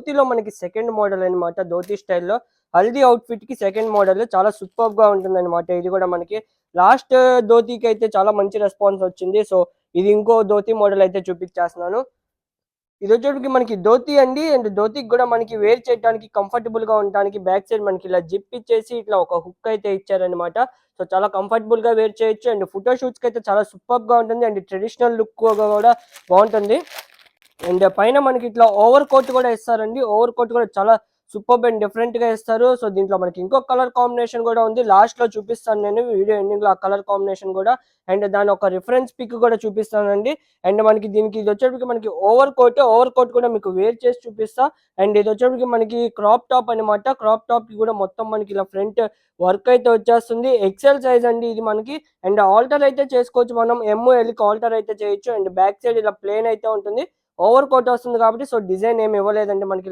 ధోతిలో మనకి second model అనమాట. ధోతి స్టైల్‌లో హల్దీ అవుట్‌ఫిట్‌కి సెకండ్ మోడల్ చాలా సూపర్బ్‌గా ఉంటుందనమాట. ఇది గూడా మనకి లాస్ట్ ధోతికైతే చాలా మంచి రెస్పాన్స్ వచ్చింది. సో, ఇది ఇంకో ధోతి మోడల్ అయితే చూపిచ్చేస్తున్నాను. ఇదొచ్చేటికి మనకి ధోతి అండి. అండ్ ధోతికి గూడా మనకి వేర్ చేయడానికి కంఫర్టబుల్‌గా ఉండటానికి బ్యాక్ సైడ్ మనకి ఇలా జిప్ ఇచ్చేసి ఇట్లా ఒక హుక్ అయితే ఇచ్చారనమాట. సో, చాలా కంఫర్టబుల్‌గా వేర్ చేయొచ్చు. అండ్ ఫోటో షూట్స్‌కైతే చాలా సూపర్బ్‌గా ఉంటుంది. అండ్ ట్రెడిషనల్ లుక్ గూడా బావుంటుంది. అండ్ పైన మనకి ఇట్లా ఓవర్ కోట్ కూడా ఇస్తారండి. ఓవర్ కోట్ కూడా చాలా సూపర్బ్ అండ్ డిఫరెంట్‌గా ఇస్తారు. సో, దీంట్లో మనకి ఇంకో కలర్ కాంబినేషన్ గూడా ఉంది. లాస్ట్‌లో చూపిస్తాను నేను వీడియో ఎండింగ్‌లో ఆ కలర్ కాంబినేషన్ గూడా. అండ్ దాని ఒక రిఫరెన్స్ పిక్ గూడా చూపిస్తానండి. అండ్ మనకి దీనికి ఇదొచ్చేటప్పటికి మనకి ఓవర్ కోట్ కూడా మీకు వేర్ చేసి చూపిస్తా. అండ్ ఇదొచ్చేటప్పటికి మనకి క్రాప్ టాప్ అనమాట. క్రాప్ టాప్‌కి గూడా మొత్తం మనకి ఇలా ఫ్రంట్ వర్క్ అయితే వచ్చేస్తుంది. ఎక్సెల్ సైజ్ అండి ఇది మనకి. అండ్ ఆల్టర్ అయితే చేసుకోవచ్చు మనం. ఎమ్, ఎల్‌కి ఆల్టర్ అయితే చేయొచ్చు. అండ్ బ్యాక్ సైడ్ ఇలా ప్లెయిన్ అయితే ఉంటుంది. ఓవర్ కోట్ వస్తుంది కాబట్టి సో, డిజైన్ ఏమి ఇవ్వలేదండి మనకి.